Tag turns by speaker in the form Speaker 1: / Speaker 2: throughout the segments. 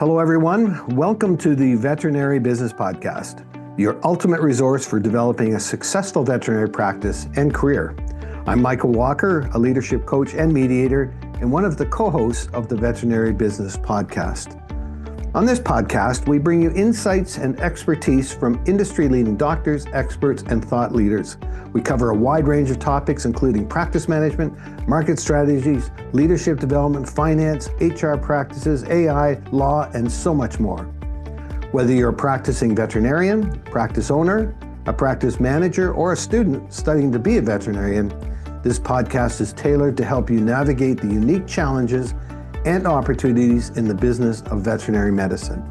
Speaker 1: Hello, everyone. Welcome to the Veterinary Business Podcast, your ultimate resource for developing a successful veterinary practice and career. I'm Michael Walker, a leadership coach and mediator, and one of the co-hosts of the Veterinary Business Podcast. On this podcast, we bring you insights and expertise from industry-leading doctors, experts, and thought leaders. We cover a wide range of topics, including practice management, market strategies, leadership development, finance, HR practices, AI, law, and so much more. Whether you're a practicing veterinarian, practice owner, a practice manager, or a student studying to be a veterinarian, this podcast is tailored to help you navigate the unique challenges and opportunities in the business of veterinary medicine.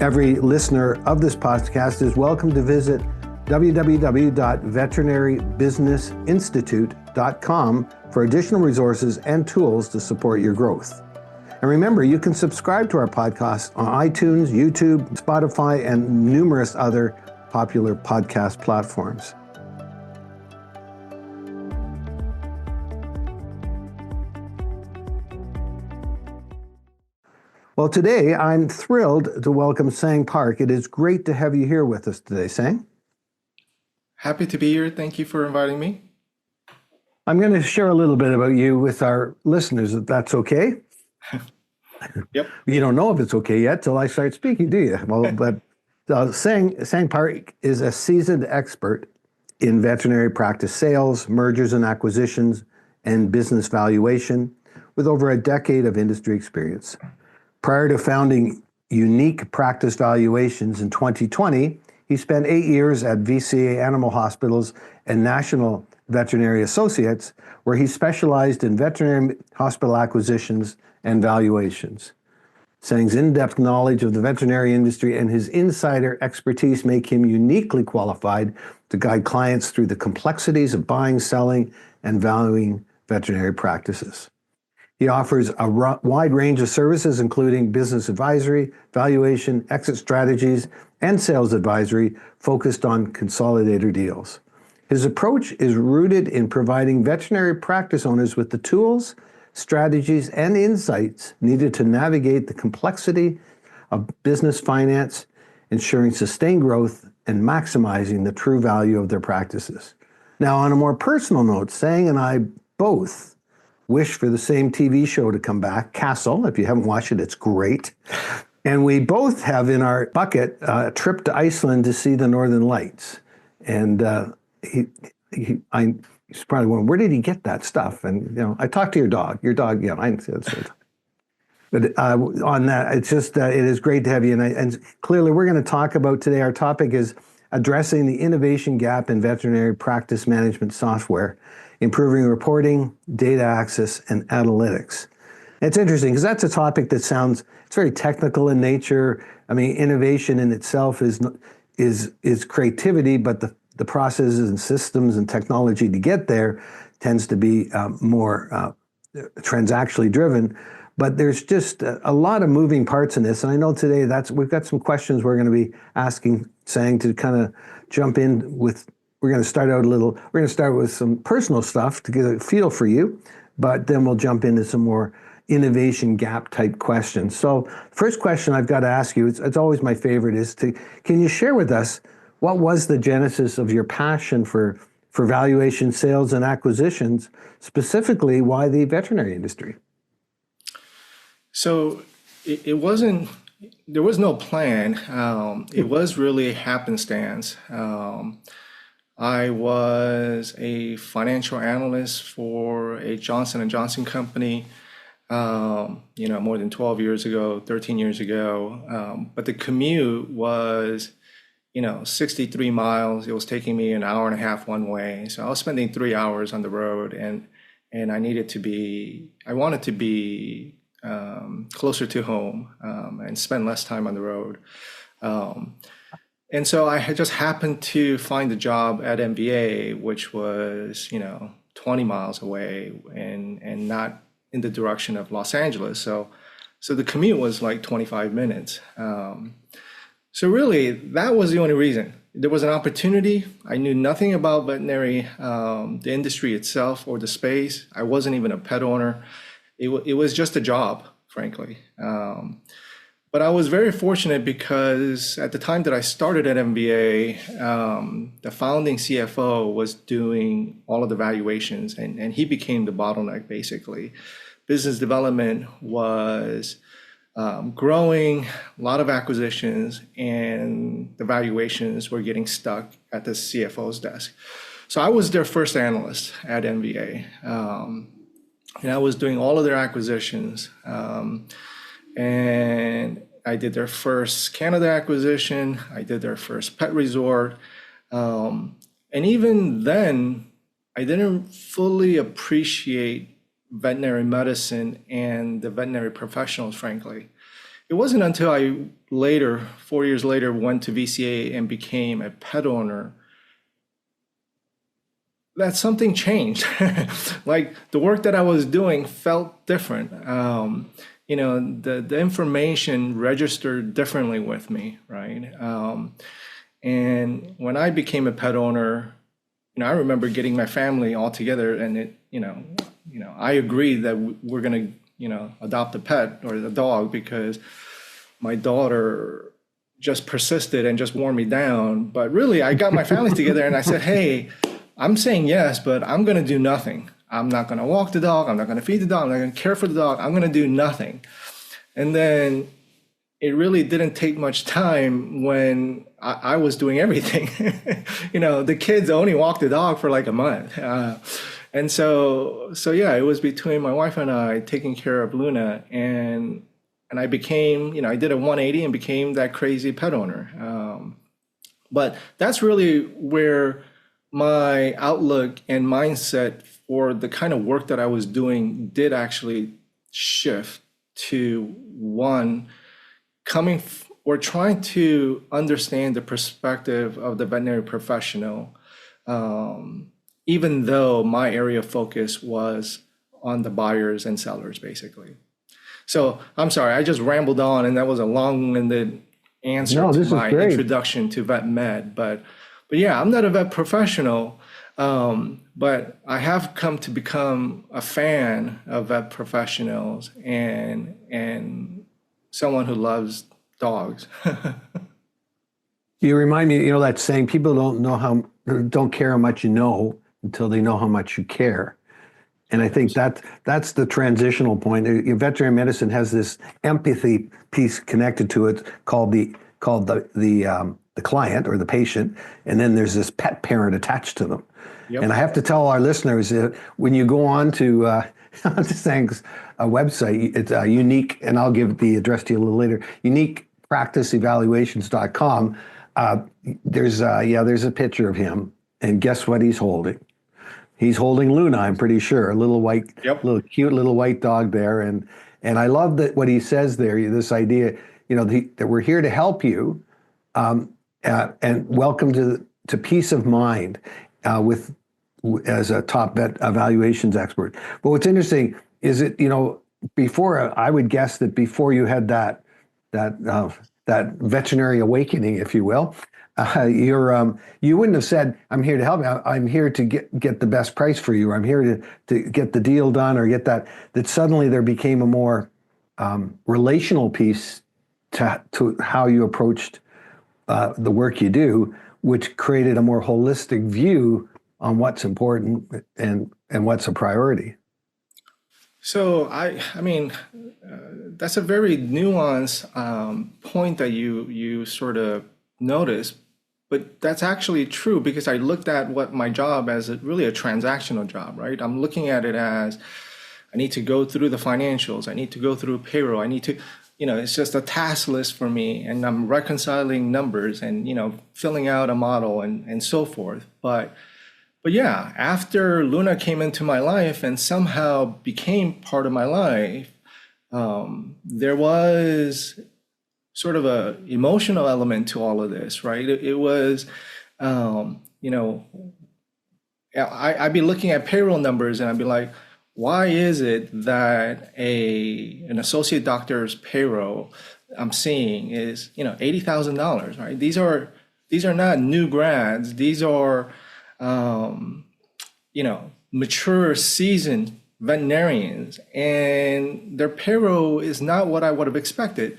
Speaker 1: Every listener of this podcast is welcome to visit www.veterinarybusinessinstitute.com for additional resources and tools to support your growth. And remember, you can subscribe to our podcast on iTunes, YouTube, Spotify, and numerous other popular podcast platforms. Well, today I'm thrilled to welcome Sang Park. It is great to have you here with us today, Sang.
Speaker 2: Happy to be here. Thank you for inviting me.
Speaker 1: I'm going to share a little bit about you with our listeners, if that's okay.
Speaker 2: Yep.
Speaker 1: You don't know if it's okay yet till I start speaking, do you? Well, but Sang Park is a seasoned expert in veterinary practice sales, mergers and acquisitions, and business valuation with over a decade of industry experience. Prior to founding Unique Practice Valuations in 2020, he spent 8 years at VCA Animal Hospitals and National Veterinary Associates, where he specialized in veterinary hospital acquisitions and valuations. Sang's in-depth knowledge of the veterinary industry and his insider expertise make him uniquely qualified to guide clients through the complexities of buying, selling, and valuing veterinary practices. He offers a wide range of services, including business advisory, valuation, exit strategies, and sales advisory focused on consolidator deals. His approach is rooted in providing veterinary practice owners with the tools, strategies, and insights needed to navigate the complexity of business finance, ensuring sustained growth and maximizing the true value of their practices. Now, on a more personal note, Sang and I both wish for the same TV show to come back, Castle. If you haven't watched it, it's great. And we both have in our bucket a trip to Iceland to see the Northern Lights. And he's probably wondering, where did he get that stuff? And I talked to your dog. Yeah, I see it. But on that, it's just it is great to have you. And clearly, we're going to talk about today. Our topic is addressing the innovation gap in veterinary practice management software, improving reporting, data access, and analytics. It's interesting because that's a topic that it's very technical in nature. I mean, innovation in itself is creativity, but the processes and systems and technology to get there tends to be more transactionally driven. But there's just a lot of moving parts in this. And I know today we've got some questions we're going to be asking Sang to kind of jump in with. We're going to start with some personal stuff to get a feel for you, but then we'll jump into some more innovation gap type questions. So first question I've got to ask you, it's always my favorite, can you share with us what was the genesis of your passion for valuation, sales, and acquisitions, specifically why the veterinary industry?
Speaker 2: So there was no plan. It was really a happenstance. I was a financial analyst for a Johnson & Johnson company, more than 12 years ago, 13 years ago. But the commute was, 63 miles. It was taking me an hour and a half one way. So I was spending 3 hours on the road, and I wanted to be closer to home and spend less time on the road. And so I had just happened to find a job at MBA, which was, 20 miles away and not in the direction of Los Angeles. So the commute was like 25 minutes. So really, that was the only reason. There was an opportunity. I knew nothing about veterinary, the industry itself or the space. I wasn't even a pet owner. It was just a job, frankly. But I was very fortunate because at the time that I started at MBA, the founding CFO was doing all of the valuations, and he became the bottleneck basically. Business development was growing, a lot of acquisitions, and the valuations were getting stuck at the CFO's desk. So I was their first analyst at MBA, and I was doing all of their acquisitions. And I did their first Canada acquisition. I did their first pet resort. And even then, I didn't fully appreciate veterinary medicine and the veterinary professionals, frankly. It wasn't until I later, 4 years later, went to VCA and became a pet owner that something changed. Like the work that I was doing felt different. The information registered differently with me, right? And when I became a pet owner, I remember getting my family all together, and I agreed that we're gonna, adopt a pet or a dog because my daughter just persisted and just wore me down. But really, I got my family together and I said, hey, I'm saying yes, but I'm gonna do nothing. I'm not going to walk the dog. I'm not going to feed the dog. I'm not going to care for the dog. I'm going to do nothing. And then it really didn't take much time when I was doing everything. The kids only walked the dog for like a month. And so yeah, it was between my wife and I taking care of Luna, and I became, I did a 180 and became that crazy pet owner. But that's really where my outlook and mindset for the kind of work that I was doing did actually shift to one, trying to understand the perspective of the veterinary professional, even though my area of focus was on the buyers and sellers, basically. So I'm sorry, I just rambled on, and that was a long-winded answer to my introduction to vet med. But yeah, I'm not a vet professional, but I have come to become a fan of vet professionals and someone who loves dogs.
Speaker 1: You remind me, that saying, people don't care how much you know until they know how much you care. And I think that's the transitional point. Veterinary medicine has this empathy piece connected to it called the client or the patient, and then there's this pet parent attached to them. Yep. And I have to tell our listeners that when you go on to Sang's website, it's unique, and I'll give the address to you a little later, uniquepracticeevaluations.com. There's a picture of him, and guess what he's holding? He's holding Luna, I'm pretty sure, a little cute little white dog there. And I love that what he says there, this idea, that we're here to help you, and welcome to peace of mind as a top vet evaluations expert. But what's interesting is before, I would guess that before you had that veterinary awakening, if you will, you wouldn't have said, I'm here to help you. I'm here to get the best price for you. I'm here to get the deal done, or get that suddenly there became a more relational piece to how you approached the work you do, which created a more holistic view on what's important and what's a priority.
Speaker 2: So I mean, that's a very nuanced point that you sort of noticed, but that's actually true, because I looked at what my job as really a transactional job, right? I'm looking at it as I need to go through the financials, I need to go through payroll, I need to, it's just a task list for me, and I'm reconciling numbers and, filling out a model and so forth. But yeah, after Luna came into my life and somehow became part of my life, there was sort of a emotional element to all of this, right? It was, I'd be looking at payroll numbers and I'd be like, why is it that an associate doctor's payroll I'm seeing is, $80,000, right? These are not new grads. These are, mature, seasoned veterinarians, and their payroll is not what I would have expected.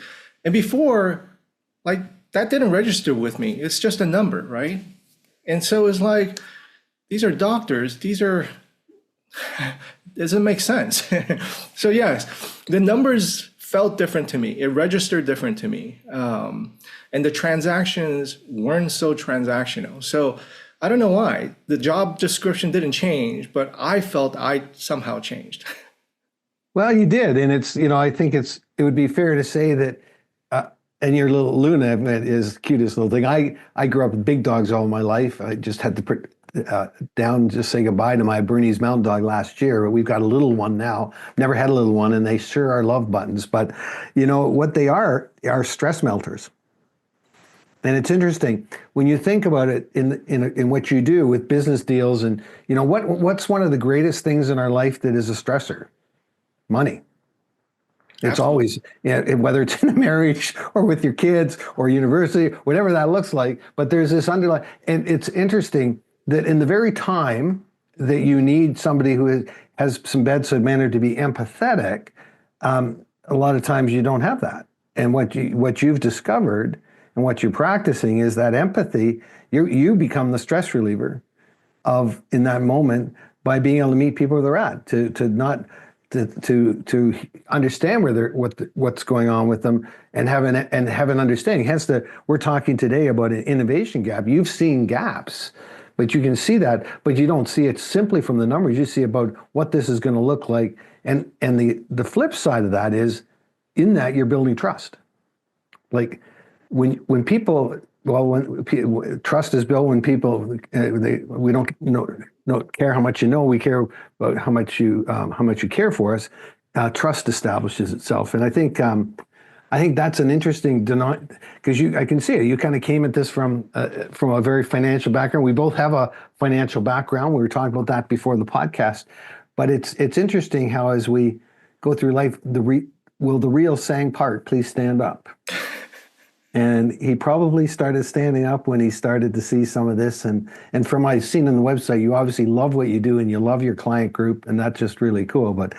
Speaker 2: And before, like, that didn't register with me. It's just a number, right? And so it's like, these are doctors, these are, doesn't make sense. So yes, the numbers felt different to me. It registered different to me. And the transactions weren't so transactional. So I don't know why. The job description didn't change, but I felt I somehow changed.
Speaker 1: Well, you did, and I think it would be fair to say that, and your little Luna is cutest little thing. I grew up with big dogs all my life. I just had to put down, just say goodbye to my Bernese Mountain Dog last year. But we've got a little one now. Never had a little one, and they sure are love buttons. But what they are stress melters. And it's interesting when you think about it in what you do with business deals, and what's one of the greatest things in our life that is a stressor? Money. It's always, whether it's in a marriage or with your kids or university, whatever that looks like. But there's this underlying, and it's interesting that in the very time that you need somebody who has some bedside manner to be empathetic, a lot of times you don't have that. And what you've discovered and what you're practicing is that empathy. You become the stress reliever in that moment by being able to meet people where they're at, to understand what's going on with them and have an understanding. Hence, we're talking today about an innovation gap. You've seen gaps, but you can see that, but you don't see it simply from the numbers. You see about what this is going to look like, and the flip side of that is, in that you're building trust. Like when people. Well, when trust is built when people we don't care how much you know, we care about how much you care for us. Trust establishes itself, and I think that's an interesting because I can see it. You kind of came at this from a very financial background. We both have a financial background. We were talking about that before the podcast, but it's interesting how as we go through life, will the real Sang Park please stand up? And he probably started standing up when he started to see some of this. And from what I've seen on the website, you obviously love what you do and you love your client group, and that's just really cool. But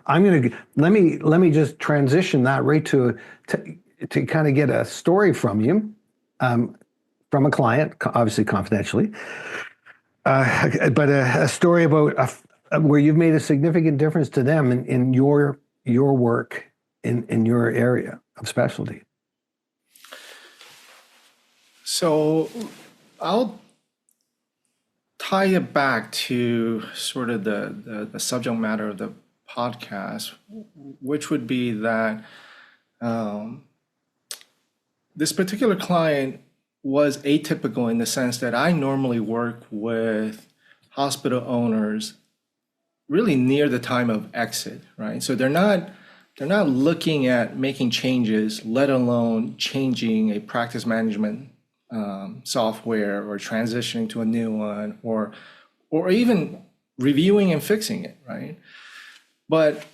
Speaker 1: let me just transition that right to kind of get a story from you, from a client, obviously confidentially, but a story about where you've made a significant difference to them in your work in your area of specialty.
Speaker 2: So I'll tie it back to sort of the subject matter of the podcast, which would be that this particular client was atypical in the sense that I normally work with hospital owners really near the time of exit, right? So they're not looking at making changes, let alone changing a practice management software or transitioning to a new one, or even reviewing and fixing it, right? But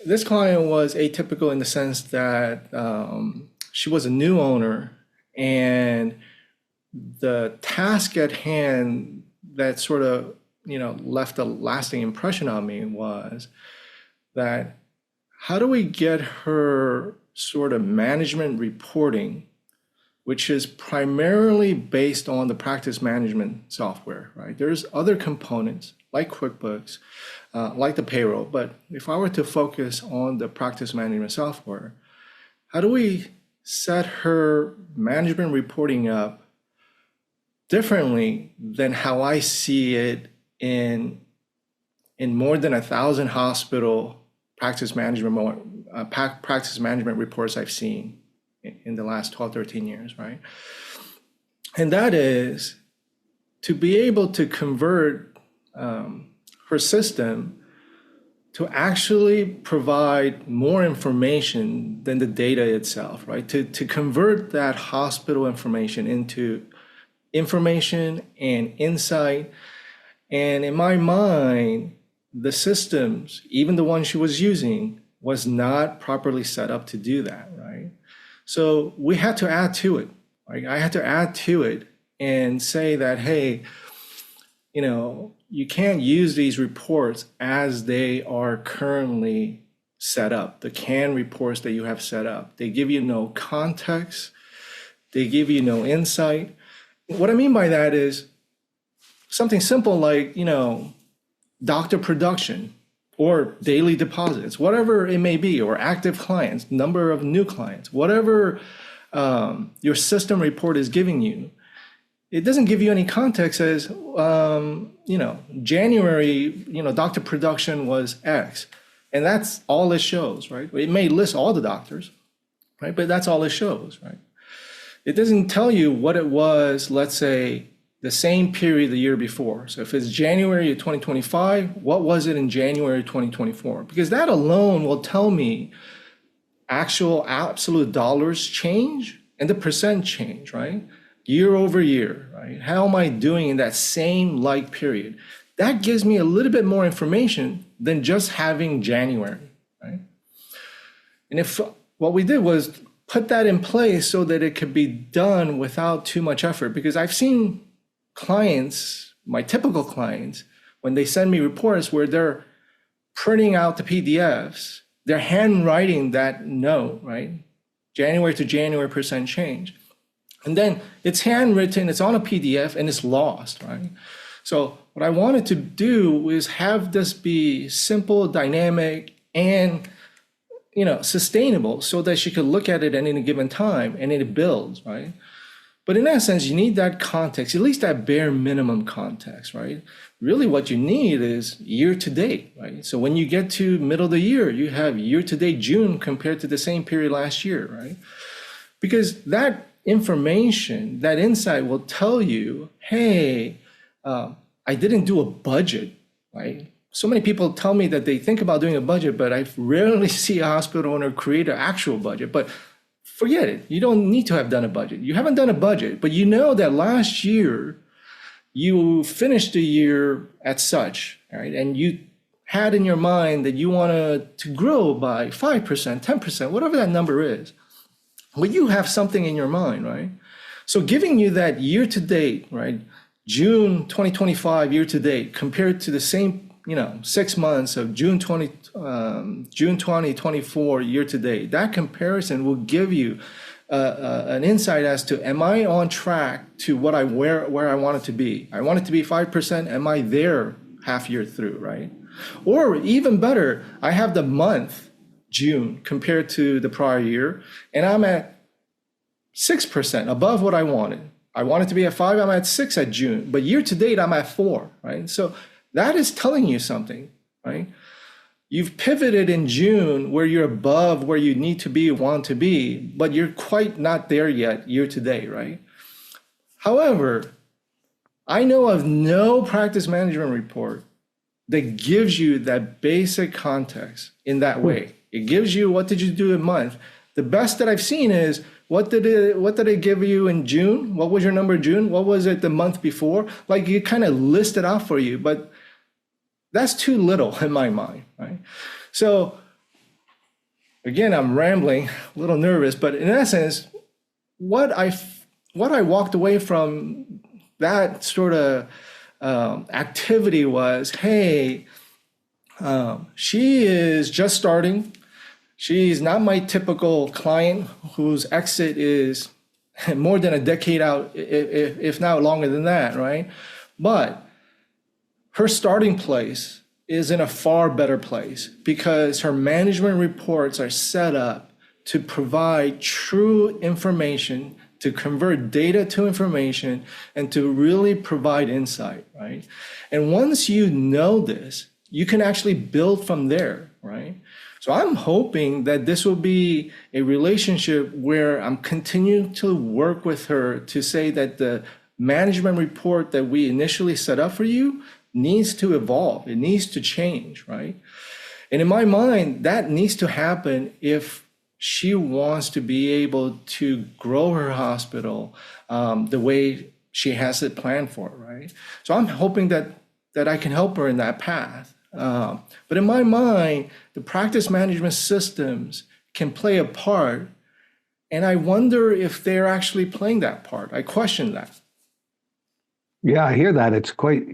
Speaker 2: this client was atypical in the sense that she was a new owner, and the task at hand that sort of left a lasting impression on me was that how do we get her sort of management reporting, which is primarily based on the practice management software, right? There's other components like QuickBooks, like the payroll, but if I were to focus on the practice management software, how do we set her management reporting up differently than how I see it in more than 1,000 hospital practice management reports I've seen in the last 12, 13 years, right? And that is to be able to convert her system to actually provide more information than the data itself, right? To convert that hospital information into information and insight. And in my mind, the systems, even the one she was using, was not properly set up to do that, right? So we had to add to it. Right? I had to add to it and say that, hey, you can't use these reports as they are currently set up, the canned reports that you have set up. They give you no context. They give you no insight. What I mean by that is something simple like, doctor production or daily deposits, whatever it may be, or active clients, number of new clients, whatever your system report is giving you. It doesn't give you any context as, January, doctor production was X. And that's all it shows, right? It may list all the doctors, right? But that's all it shows, right? It doesn't tell you what it was, let's say, the same period the year before. So if it's January of 2025, what was it in January 2024? Because that alone will tell me actual absolute dollars change and the percent change, right? Year over year, right? How am I doing in that same like period? That gives me a little bit more information than just having January, right? And if what we did was put that in place so that it could be done without too much effort, because I've seen clients, my typical clients, when they send me reports where they're printing out the PDFs, they're handwriting that note, right? January to January percent change. And then it's handwritten, it's on a PDF, and it's lost, right? So what I wanted to do is have this be simple, dynamic, and sustainable so that she could look at it at any given time and it builds, right? But in that sense, you need that context, at least that bare minimum context, right? Really what you need is year to date, right? So when you get to middle of the year, you have year to date June compared to the same period last year, right? Because that information, that insight will tell you, hey, I didn't do a budget, right? So many people tell me that they think about doing a budget, but I rarely see a hospital owner create an actual budget. But forget it. You don't need to have done a budget. You haven't done a budget, but you know that last year you finished the year at such, right? And you had in your mind that you wanted to grow by 5%, 10%, whatever that number is. But you have something in your mind, right? So giving you that year to date, right? June 2025 year to date compared to the same 6 months of June 2024 year to date, that comparison will give you an insight as to, am I on track to where I want it to be? I want it to be 5%. Am I there half year through, right? Or even better, I have the month June compared to the prior year, and I'm at 6% above what I wanted. I wanted to be at 5, I'm at 6 at June, but year to date, I'm at 4, right? So that is telling you something, right? You've pivoted in June where you're above where you need to be, want to be, but you're quite not there yet year to date, right? However, I know of no practice management report that gives you that basic context in that way. It gives you what did you do a month. The best that I've seen is what did it give you in June? What was your number in June? What was it the month before? Like you kind of list it out for you, but that's too little in my mind, right? So again, I'm rambling, a little nervous, but in essence, what I walked away from that sort of activity was, hey, she is just starting. She's not my typical client whose exit is more than a decade out, if not longer than that, right? But her starting place is in a far better place because her management reports are set up to provide true information, to convert data to information, and to really provide insight, right? And once you know this, you can actually build from there, right? So I'm hoping that this will be a relationship where I'm continuing to work with her to say that the management report that we initially set up for you needs to evolve. It needs to change, right? And in my mind, that needs to happen if she wants to be able to grow her hospital the way she has it planned for, right? So I'm hoping that I can help her in that path. But in my mind, the practice management systems can play a part, and I wonder if they're actually playing that part. I question that.
Speaker 1: Yeah, I hear that. It's quite,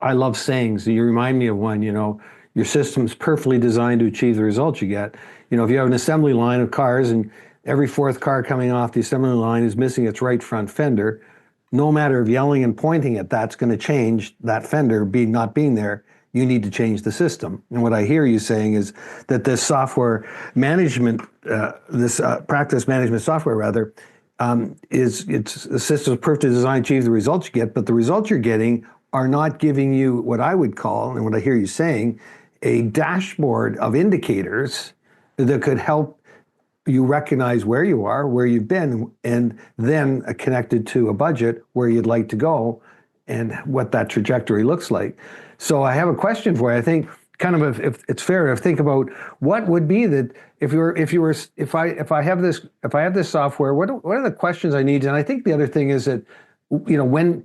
Speaker 1: I love sayings. You remind me of one, you your system's perfectly designed to achieve the results you get. You know, if you have an assembly line of cars and every fourth car coming off the assembly line is missing its right front fender, no matter of yelling and pointing at that's going to change that fender not being there. You need to change the system. And what I hear you saying is that this software management, practice management software rather, it's the system is perfectly designed to achieve the results you get, but the results you're getting are not giving you what I would call, and what I hear you saying, a dashboard of indicators that could help you recognize where you are, where you've been, and then connected to a budget where you'd like to go and what that trajectory looks like. So I have a question for you. I think kind of if it's fair to think about what would be that if I have this software, what are the questions I need? And I think the other thing is that, you know, when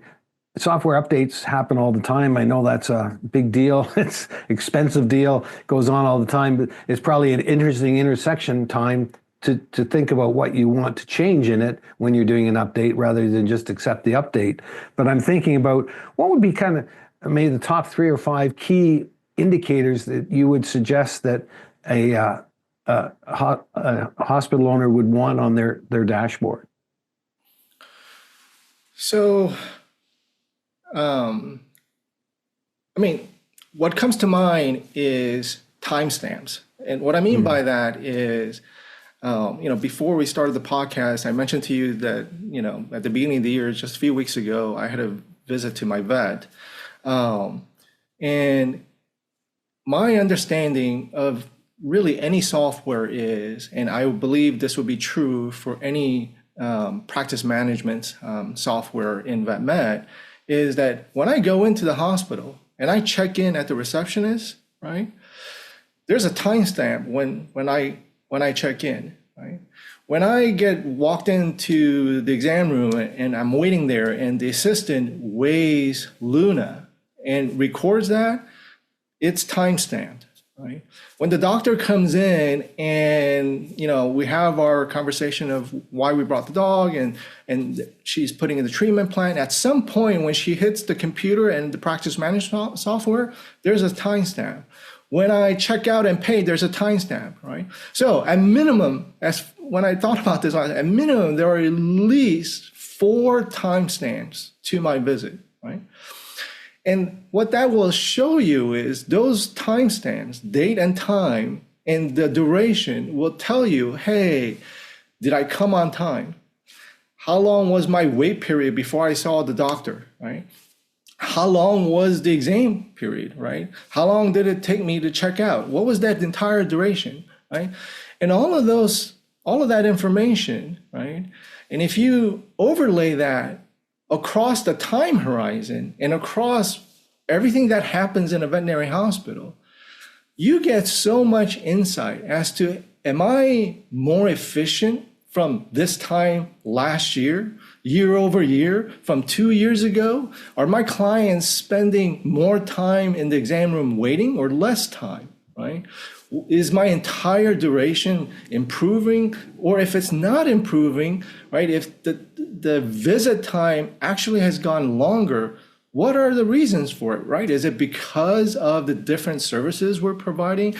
Speaker 1: software updates happen all the time. I know that's a big deal. It's expensive deal, goes on all the time, but it's probably an interesting intersection time to think about what you want to change in it when you're doing an update rather than just accept the update. But I'm thinking about what would be kind of maybe the top 3 or 5 key indicators that you would suggest that a hospital owner would want on their dashboard.
Speaker 2: So, I mean, what comes to mind is timestamps. And what I mean by that is, you know, before we started the podcast, I mentioned to you that, you know, at the beginning of the year, just a few weeks ago, I had a visit to my vet. And my understanding of really any software is, and I believe this would be true for any practice management software in vet med, is that when I go into the hospital and I check in at the receptionist, right, there's a timestamp when I check in, right? When I get walked into the exam room and I'm waiting there and the assistant weighs Luna and records that, it's timestamped, right? When the doctor comes in and, you know, we have our conversation of why we brought the dog and she's putting in the treatment plan, at some point when she hits the computer and the practice management software, there's a timestamp. When I check out and pay, there's a timestamp, right? So at minimum, when I thought about this, at minimum, there are at least 4 timestamps to my visit, right? And what that will show you is those timestamps, date and time, and the duration will tell you, hey, did I come on time? How long was my wait period before I saw the doctor, right? How long was the exam period, right? How long did it take me to check out? What was that entire duration, right? And all of that information, right? And if you overlay that across the time horizon and across everything that happens in a veterinary hospital, you get so much insight as to, am I more efficient from this time last year, year over year, from 2 years ago? Are my clients spending more time in the exam room waiting or less time, right? Is my entire duration improving? Or if it's not improving, right, if the visit time actually has gone longer, what are the reasons for it, right? Is it because of the different services we're providing?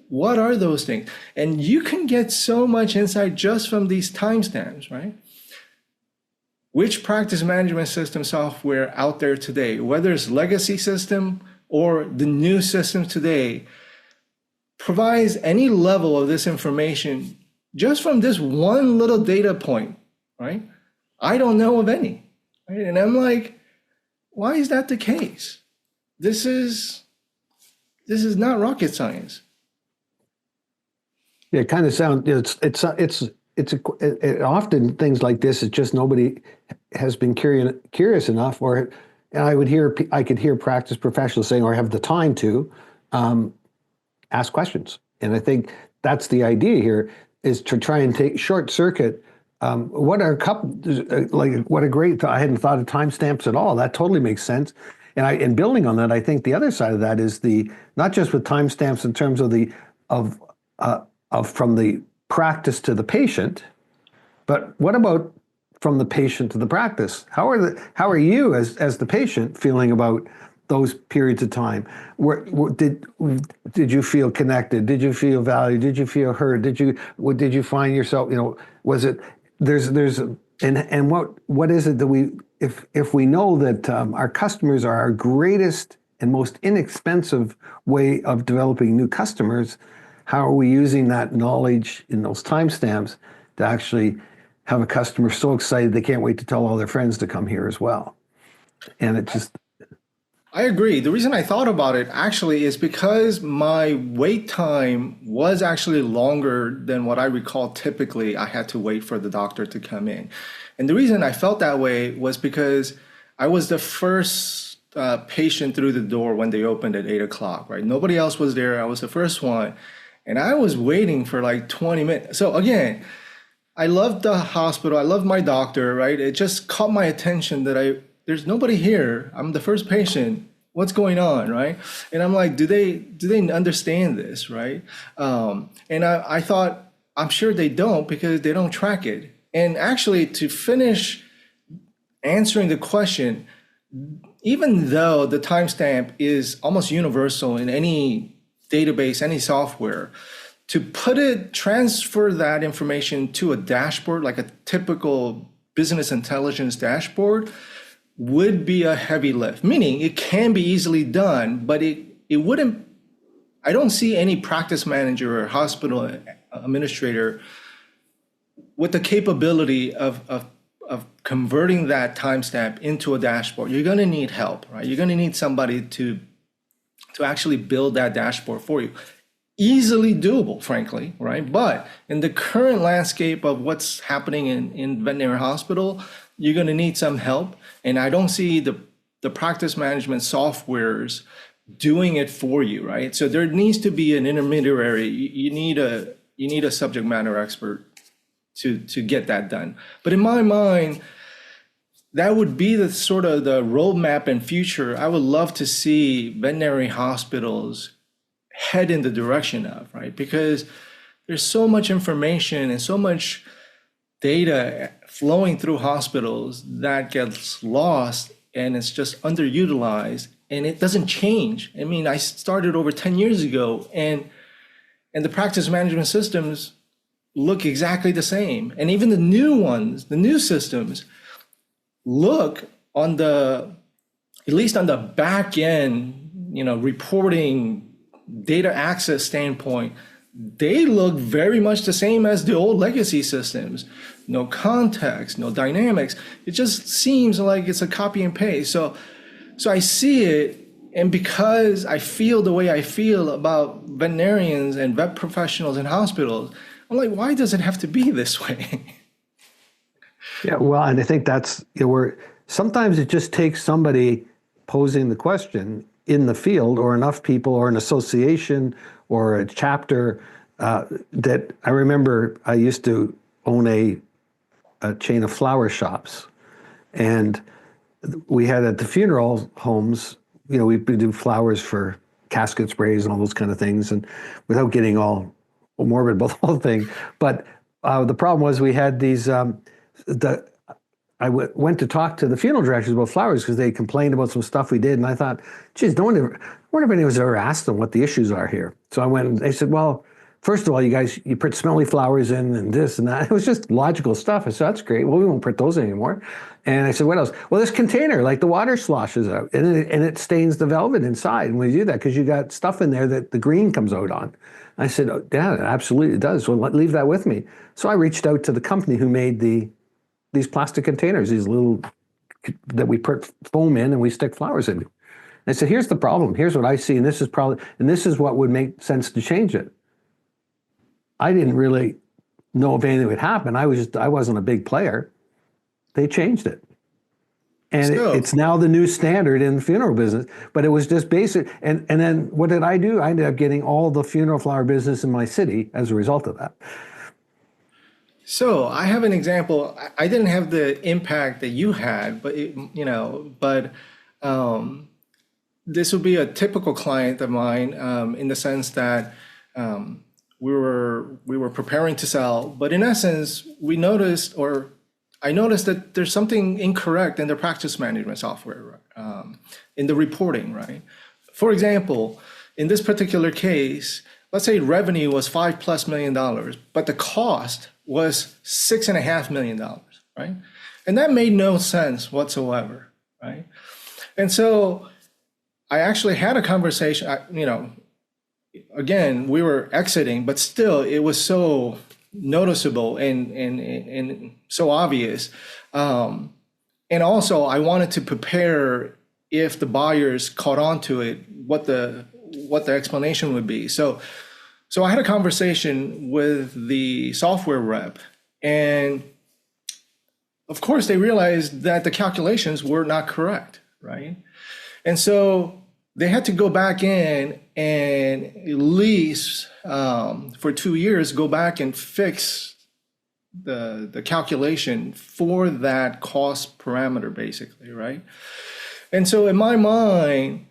Speaker 2: What are those things? And you can get so much insight just from these timestamps, right? Which practice management system software out there today, whether it's legacy system or the new system today, provides any level of this information just from this one little data point, right? I don't know of any, right? And I'm like, why is that the case? This is not rocket science.
Speaker 1: Yeah, it kind of sounds, often things like this, it's just nobody has been curious enough, and I could hear practice professionals saying, or have the time to ask questions. And I think that's the idea here, is to try and short circuit. What are a couple, what a great thought. I hadn't thought of timestamps at all. That totally makes sense. And building on that, I think the other side of that is not just with timestamps in terms of from the practice to the patient, but what about from the patient to the practice? How are you as the patient feeling about those periods of time? Did you feel connected? Did you feel valued? Did you feel heard? Did you find yourself, was it there's and what is it that if we know that our customers are our greatest and most inexpensive way of developing new customers, how are we using that knowledge in those timestamps to actually have a customer so excited they can't wait to tell all their friends to come here as well? And it just,
Speaker 2: I agree. The reason I thought about it actually is because my wait time was actually longer than what I recall. Typically, I had to wait for the doctor to come in. And the reason I felt that way was because I was the first patient through the door when they opened at 8 o'clock, right? Nobody else was there. I was the first one. And I was waiting for like 20 minutes. So again, I loved the hospital. I loved my doctor, right? It just caught my attention that there's nobody here. I'm the first patient. What's going on, right? And I'm like, do they understand this, right? And I thought, I'm sure they don't because they don't track it. And actually, to finish answering the question, even though the timestamp is almost universal in any database, any software, to transfer that information to a dashboard, like a typical business intelligence dashboard, would be a heavy lift, meaning it can be easily done, but it wouldn't, I don't see any practice manager or hospital administrator with the capability of converting that timestamp into a dashboard. You're gonna need help, right? You're gonna need somebody to actually build that dashboard for you. Easily doable, frankly, right? But in the current landscape of what's happening in veterinary hospital, you're going to need some help. And I don't see the practice management softwares doing it for you, right? So there needs to be an intermediary. You need a subject matter expert to get that done. But in my mind, that would be the sort of the roadmap and future I would love to see veterinary hospitals head in the direction of, right? Because there's so much information and so much data flowing through hospitals that gets lost and it's just underutilized and it doesn't change. I mean, I started over 10 years ago and the practice management systems look exactly the same. And even the new ones, the new systems look at least on the back end, reporting, data access standpoint, they look very much the same as the old legacy systems. No context, no dynamics. It just seems like it's a copy and paste. So I see it, and because I feel the way I feel about veterinarians and vet professionals in hospitals, I'm like, why does it have to be this way?
Speaker 1: yeah, well, and I think that's, where sometimes it just takes somebody posing the question in the field, or enough people, or an association, or a chapter. That I remember, I used to own a chain of flower shops, and we had at the funeral homes, we do flowers for casket sprays and all those kind of things, and without getting all morbid about the whole thing. But the problem was we had these. I went to talk to the funeral directors about flowers because they complained about some stuff we did. And I thought, geez, I wonder if anyone's ever asked them what the issues are here. So I went and they said, well, first of all, you put smelly flowers in and this and that. It was just logical stuff. I said, that's great. Well, we won't print those anymore. And I said, what else? Well, this container, like the water sloshes out and it stains the velvet inside. And we do that because you got stuff in there that the green comes out on. I said, oh, yeah, it absolutely does. Well, leave that with me. So I reached out to the company who made these plastic containers, these little that we put foam in and we stick flowers in. And I said, here's the problem. Here's what I see, and this is what would make sense to change it. I didn't really know if anything would happen. I wasn't a big player. They changed it. And it's now the new standard in the funeral business, but it was just basic. And then what did I do? I ended up getting all the funeral flower business in my city as a result of that.
Speaker 2: So I have an example. I didn't have the impact that you had, but this would be a typical client of mine, in the sense that we were preparing to sell, but in essence, we noticed, or I noticed that there's something incorrect in the practice management software, in the reporting, right? For example, in this particular case, let's say revenue was $5+ million, but the cost was $6.5 million, right? And that made no sense whatsoever, right? And so I actually had a conversation, again, we were exiting, but still it was so noticeable and so obvious. And also I wanted to prepare if the buyers caught on to it, what the explanation would be. So I had a conversation with the software rep, and of course they realized that the calculations were not correct, right? And so they had to go back in and at least for 2 years, go back and fix the calculation for that cost parameter, basically, right? And so in my mind,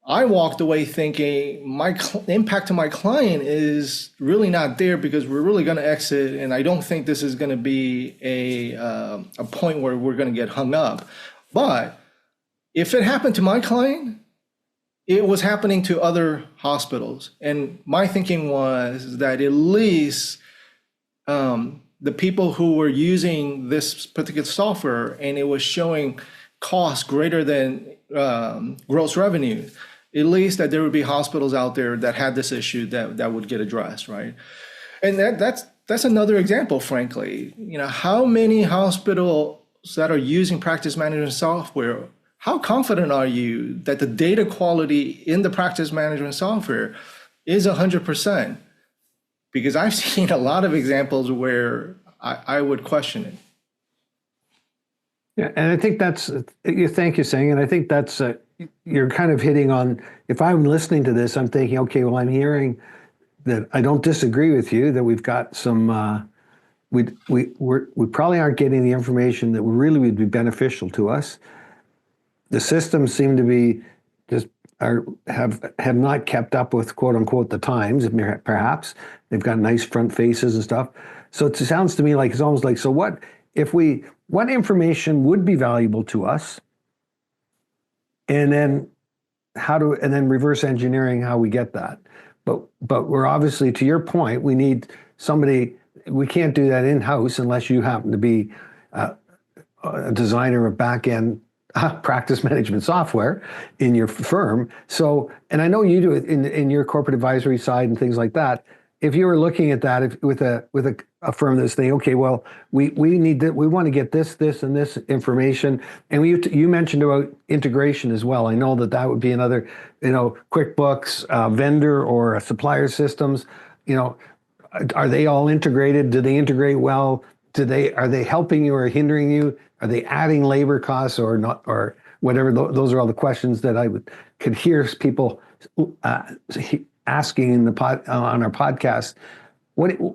Speaker 2: I walked away thinking my impact to my client is really not there, because we're really going to exit, and I don't think this is going to be a point where we're going to get hung up. But if it happened to my client, it was happening to other hospitals. And my thinking was that at least the people who were using this particular software and it was showing costs greater than gross revenue, at least that there would be hospitals out there that had this issue that would get addressed, right? And that's another example, frankly. How many hospitals that are using practice management software, how confident are you that the data quality in the practice management software is 100%? Because I've seen a lot of examples where I would question it.
Speaker 1: Yeah, and I think thank you, Singh, and I think that's you're kind of hitting on. If I'm listening to this, I'm thinking, okay, well, I'm hearing that I don't disagree with you, that we've got some. We probably aren't getting the information that really would be beneficial to us. The systems seem to be have not kept up with, quote unquote, the times. Perhaps they've got nice front faces and stuff. So it sounds to me like it's almost like, so what information would be valuable to us, and then reverse engineering how we get that. But we're obviously, to your point, we need somebody. We can't do that in-house unless you happen to be a designer of back-end practice management software in your firm. So, and I know you do it in your corporate advisory side and things like that. If you were looking at that with a firm that's saying, okay, well, we want to get this, and this information, and you mentioned about integration as well. I know that would be another, QuickBooks, vendor or supplier systems. Are they all integrated? Do they integrate well? Are they helping you or hindering you? Are they adding labor costs or not, or whatever? Those are all the questions that I could hear people asking on our podcast.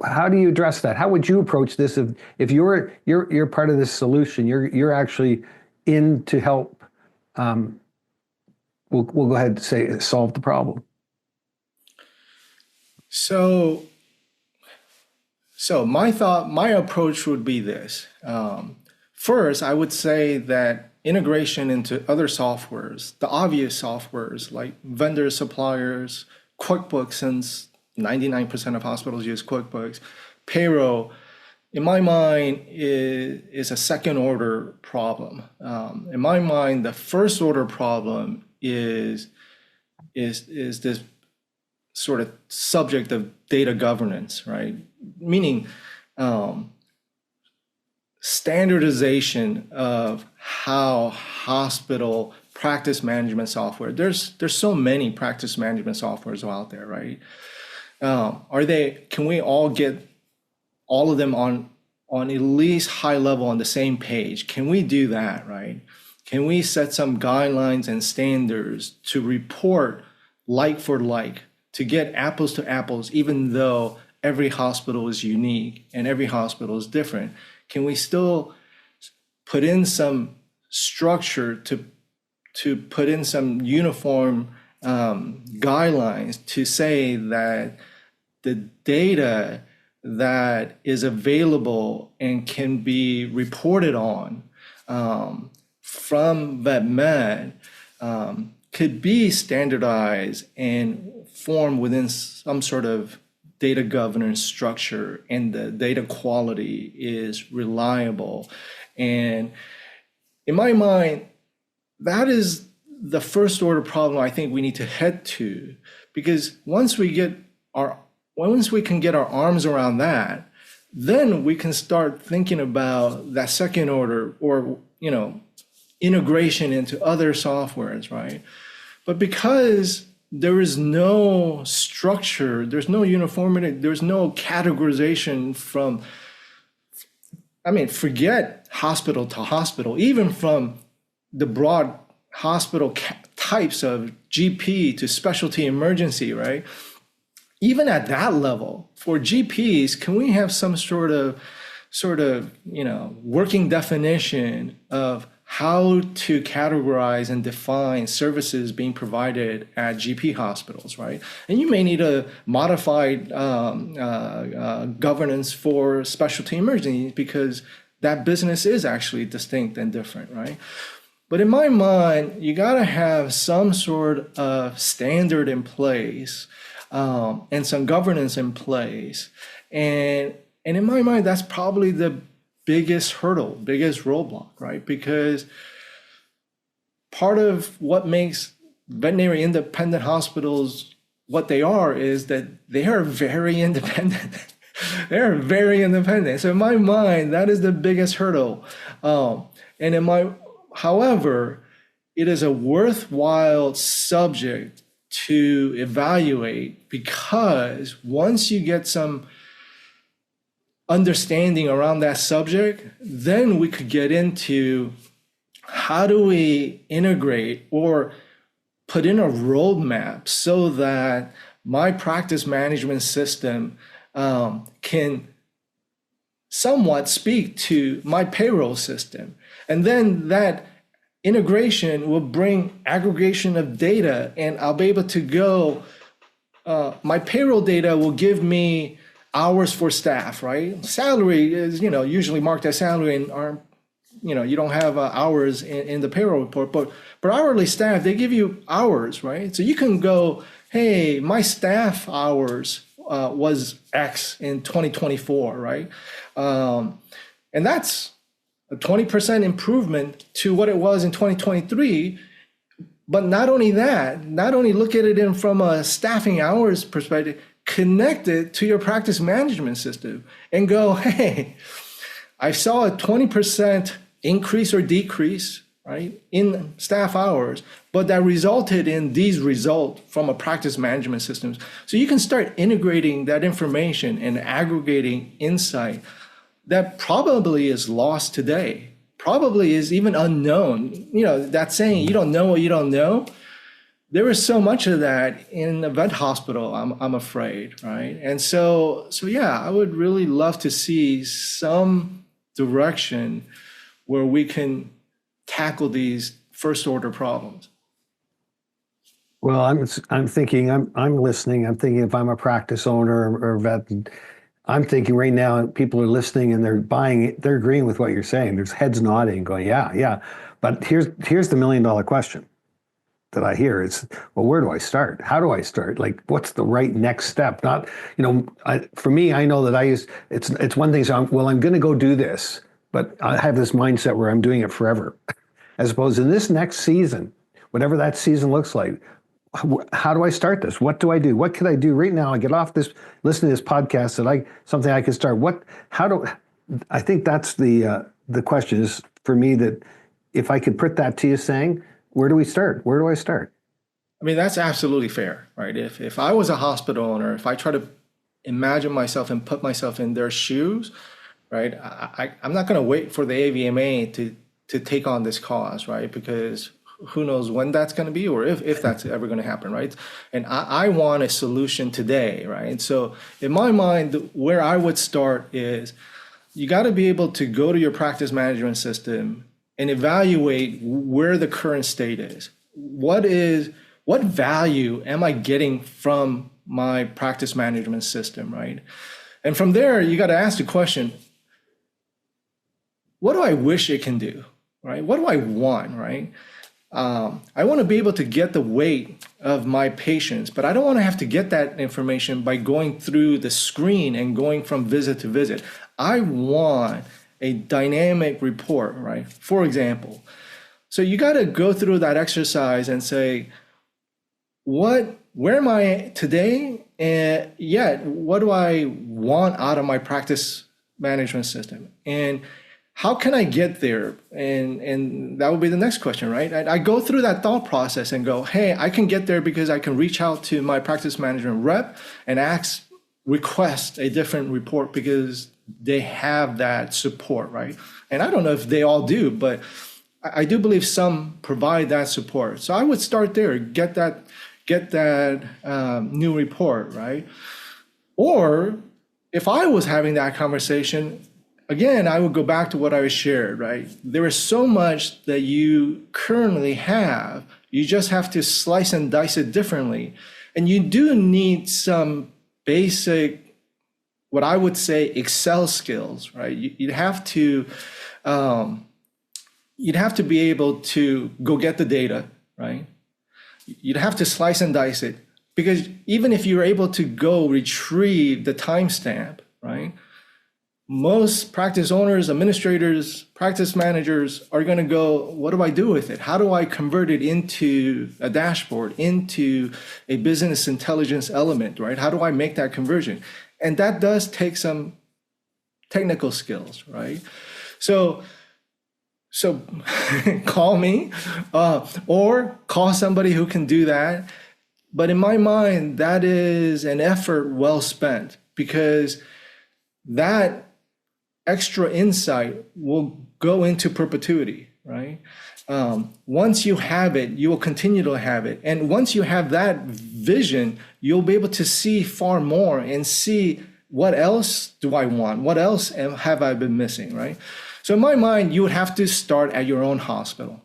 Speaker 1: How do you address that? How would you approach this if you're part of this solution? You're actually in to help. We'll go ahead and say solve the problem.
Speaker 2: So my approach would be this. First, I would say that integration into other softwares, the obvious softwares like vendors, suppliers, QuickBooks, since 99% of hospitals use QuickBooks, payroll, in my mind, is a second order problem. In my mind, the first order problem is this sort of subject of data governance, right? Meaning standardization of how hospital practice management software. There's so many practice management softwares out there, right? Can we all get all of them on at least high level on the same page? Can we do that, right? Can we set some guidelines and standards to report like for like, to get apples to apples, even though every hospital is unique and every hospital is different? Can we still put in some structure to put in some uniform guidelines to say that the data that is available and can be reported on from VetMed could be standardized and formed within some sort of data governance structure, and the data quality is reliable. And in my mind, that is the first order problem I think we need to head to, because once we can get our arms around that, then we can start thinking about that second order, or integration into other softwares, right? But because there is no structure, there's no uniformity, there's no categorization from, forget hospital to hospital, even from the broad hospital types of GP to specialty emergency, right? Even at that level, for GPs, can we have some sort of working definition of how to categorize and define services being provided at GP hospitals, right? And you may need a modified governance for specialty emergency, because that business is actually distinct and different, right? But in my mind, you got to have some sort of standard in place and some governance in place. And in my mind, that's probably the biggest hurdle, biggest roadblock, right? Because part of what makes veterinary independent hospitals what they are is that they are very independent. They're very independent. So in my mind, that is the biggest hurdle. However, it is a worthwhile subject to evaluate, because once you get some understanding around that subject, then we could get into how do we integrate or put in a roadmap so that my practice management system can somewhat speak to my payroll system. And then that integration will bring aggregation of data, and I'll be able to go, my payroll data will give me hours for staff, right? Salary is, usually marked as salary, and you don't have hours in the payroll report, but hourly staff, they give you hours, right? So you can go, hey, my staff hours was X in 2024, right? And that's a 20% improvement to what it was in 2023. But not only that, not only look at it from a staffing hours perspective, connect it to your practice management system and go, hey, I saw a 20% increase or decrease, right, in staff hours, but that resulted in these results from a practice management system. So you can start integrating that information and aggregating insight that probably is lost today, probably is even unknown. That saying, you don't know what you don't know. There is so much of that in a vet hospital, I'm afraid, right? And so yeah, I would really love to see some direction where we can tackle these first order problems.
Speaker 1: Well, I'm thinking, I'm listening. I'm thinking, if I'm a practice owner or vet, I'm thinking right now, people are listening and they're buying it. They're agreeing with what you're saying. There's heads nodding, going, yeah. But here's the $1 million question that I hear is, well, where do I start? How do I start? Like, what's the right next step? Not, for me, I know that it's one thing. So I'm going to go do this, but I have this mindset where I'm doing it forever, as opposed to this next season, whatever that season looks like. How do I start this? What do I do? What could I do right now? I get off this, listen to this podcast, something I can start. I think that's the question is for me, that if I could put that to you saying, where do we start? Where do I start?
Speaker 2: That's absolutely fair, right? If I was a hospital owner, if I try to imagine myself and put myself in their shoes, right? I'm not going to wait for the AVMA to take on this cause, right? Because who knows when that's going to be, or if that's ever going to happen, right? And I want a solution today, right? So in my mind, where I would start is you got to be able to go to your practice management system and evaluate where the current state is. What value am I getting from my practice management system, right? And from there, you got to ask the question, what do I wish it can do, right? What do I want, right? I want to be able to get the weight of my patients, but I don't want to have to get that information by going through the screen and going from visit to visit. I want a dynamic report, right? For example, so you got to go through that exercise and say, where am I today? And yet, what do I want out of my practice management system? And how can I get there? And that would be the next question, right? I go through that thought process and go, hey, I can get there because I can reach out to my practice management rep and request a different report because they have that support, right? And I don't know if they all do, but I do believe some provide that support. So I would start there, get that new report, right? Or if I was having that conversation, again, I would go back to what I shared, right? There is so much that you currently have. You just have to slice and dice it differently. And you do need some basic, what I would say, Excel skills, right? You'd have to be able to go get the data, right? You'd have to slice and dice it, because even if you're able to go retrieve the timestamp, right? Most practice owners, administrators, practice managers are going to go, what do I do with it? How do I convert it into a dashboard, into a business intelligence element, right? How do I make that conversion? And that does take some technical skills, right? So call me or call somebody who can do that. But in my mind, that is an effort well spent, because that extra insight will go into perpetuity, right? Once you have it, you will continue to have it. And once you have that vision, you'll be able to see far more and see, what else do I want? What else have I been missing, right? So in my mind, you would have to start at your own hospital.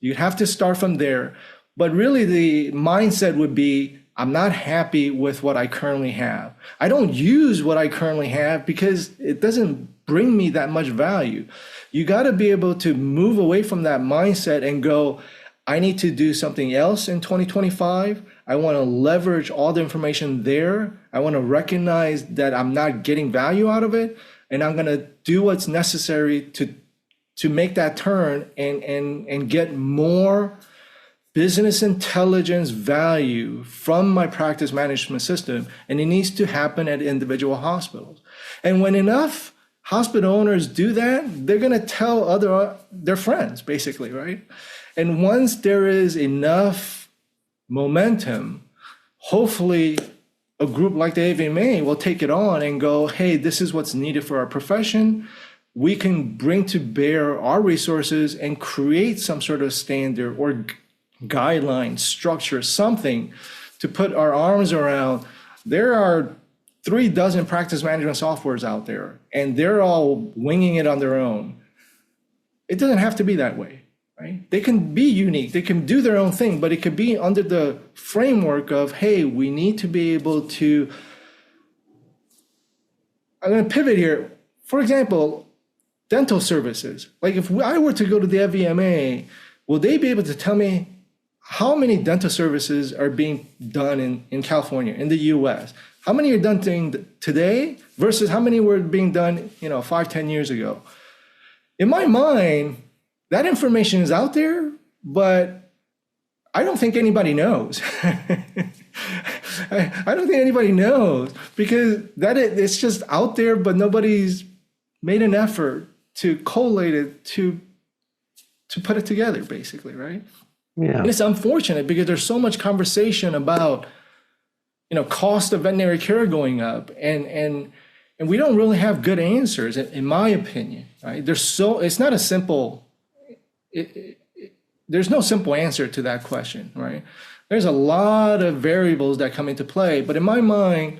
Speaker 2: You'd have to start from there. But really the mindset would be, I'm not happy with what I currently have. I don't use what I currently have because it doesn't bring me that much value. You got to be able to move away from that mindset and go, I need to do something else in 2025. I want to leverage all the information there. I want to recognize that I'm not getting value out of it. And I'm going to do what's necessary to make that turn and get more business intelligence value from my practice management system. And it needs to happen at individual hospitals. And when enough hospital owners do that, they're going to tell their friends, basically, right? And once there is enough momentum, hopefully a group like the AVMA will take it on and go, hey, this is what's needed for our profession. We can bring to bear our resources and create some sort of standard or guideline, structure, something to put our arms around. There are 36 practice management softwares out there, and they're all winging it on their own. It doesn't have to be that way, right? They can be unique, they can do their own thing, but it could be under the framework of, hey, we need to be able to, I'm going to pivot here. For example, dental services. Like if I were to go to the FVMA, will they be able to tell me how many dental services are being done in California, in the US? How many are done today versus how many were being done, 5-10 years ago? In my mind, that information is out there, but I don't think anybody knows. I don't think anybody knows, because it's just out there, but nobody's made an effort to collate it, to put it together, basically, right?
Speaker 1: Yeah.
Speaker 2: And it's unfortunate because there's so much conversation about, cost of veterinary care going up, and we don't really have good answers, in my opinion, right? It's not a simple, there's no simple answer to that question, right? There's a lot of variables that come into play, but in my mind,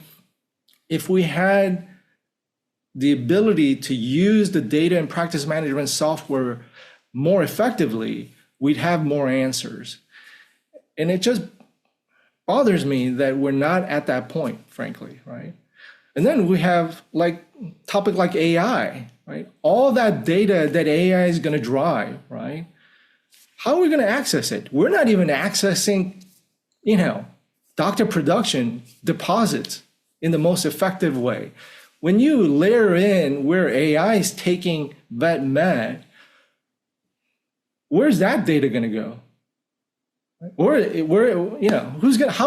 Speaker 2: if we had the ability to use the data and practice management software more effectively, we'd have more answers. And it just bothers me that we're not at that point, frankly, right? And then we have like topic like AI, right? All that data that AI is going to drive, right? How are we going to access it? We're not even accessing, doctor production deposits in the most effective way. When you layer in where AI is taking vet med, where's that data going to go? Or how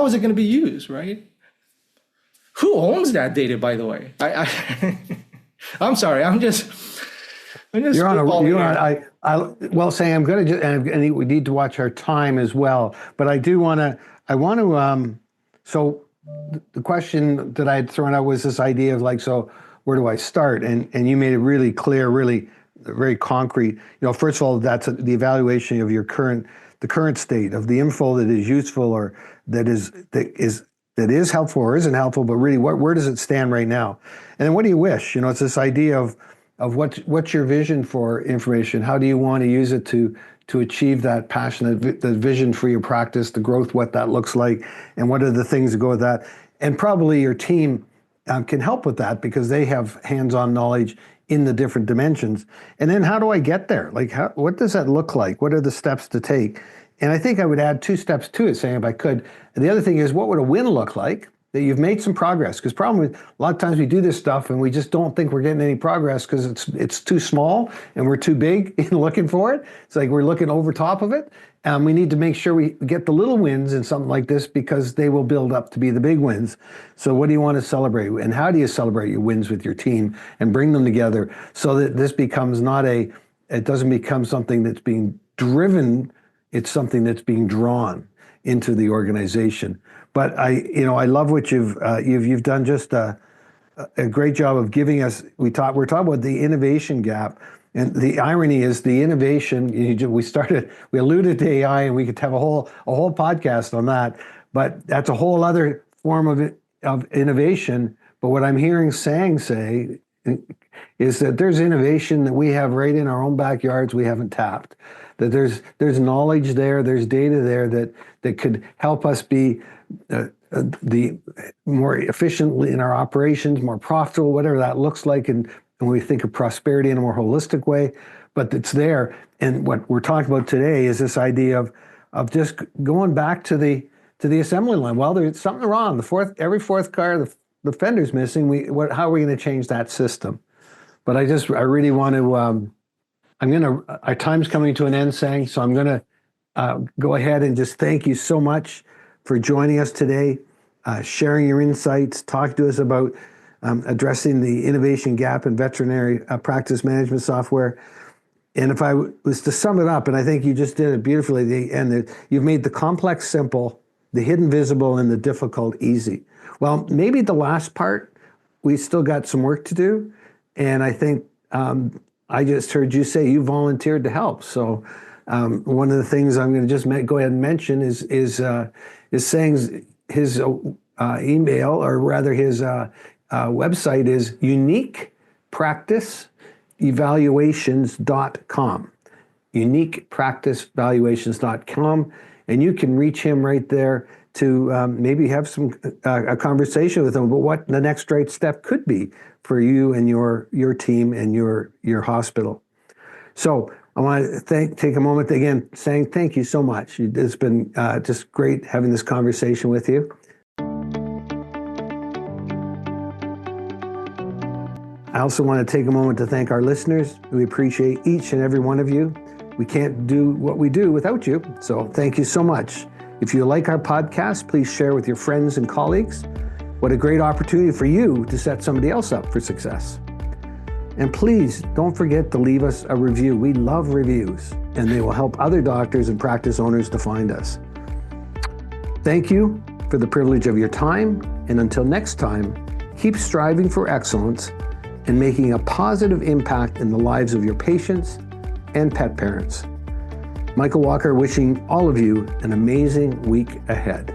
Speaker 2: is it going to be used, right? Who owns that data, by the way? I'm sorry. I'm just.
Speaker 1: You're on well, Sang, I'm going to just, and we need to watch our time as well. But I want to. So the question that I had thrown out was this idea of so where do I start? And you made it really clear, really very concrete. First of all, that's the evaluation of the current state of the info that is useful or that is helpful or isn't helpful, but really where does it stand right now? And then what do you wish? It's this idea of what's your vision for information? How do you want to use it to achieve that passion, the vision for your practice, the growth, what that looks like, and what are the things that go with that? And probably your team can help with that because they have hands-on knowledge in the different dimensions. And then how do I get there? What does that look like? What are the steps to take? And I think I would add 2 steps to it, Sam, if I could. And the other thing is, what would a win look like? That you've made some progress. Because problem is, a lot of times we do this stuff and we just don't think we're getting any progress because it's too small and we're too big in looking for it. It's like we're looking over top of it. We need to make sure we get the little wins in something like this because they will build up to be the big wins. So what do you want to celebrate? And how do you celebrate your wins with your team and bring them together so that this becomes it doesn't become something that's being driven, it's something that's being drawn into the organization. But I love what you've done just a great job of giving us. We're talking about the innovation gap, and the irony is the innovation. We alluded to AI, and we could have a whole podcast on that. But that's a whole other form of innovation. But what I'm hearing Sang say is that there's innovation that we have right in our own backyards we haven't tapped. That there's knowledge there, there's data there that could help us be the more efficient in our operations, more profitable, whatever that looks like, and when we think of prosperity in a more holistic way. But it's there, and what we're talking about today is this idea of just going back to the assembly line. Well, there's something wrong. Every fourth car, the fender's missing. How are we going to change that system? But I really want to. Our time's coming to an end, Sang, so I'm going to go ahead and just thank you so much for joining us today, sharing your insights, talking to us about addressing the innovation gap in veterinary practice management software. And if I was to sum it up, and I think you just did it beautifully, you've made the complex simple, the hidden visible, and the difficult easy. Well, maybe the last part, we still got some work to do. And I think I just heard you say you volunteered to help. So one of the things I'm going to just go ahead and mention is Sang's his email, or rather his website is uniquepracticeevaluations.com. uniquepracticeevaluations.com, and you can reach him right there to maybe have a conversation with him about what the next right step could be for you and your team and your hospital. So I want to take a moment again, saying thank you so much. It's been just great having this conversation with you. I also want to take a moment to thank our listeners. We appreciate each and every one of you. We can't do what we do without you, so thank you so much. If you like our podcast, please share with your friends and colleagues. What a great opportunity for you to set somebody else up for success. And please don't forget to leave us a review. We love reviews, and they will help other doctors and practice owners to find us. Thank you for the privilege of your time, and until next time, keep striving for excellence and making a positive impact in the lives of your patients and pet parents. Michael Walker wishing all of you an amazing week ahead.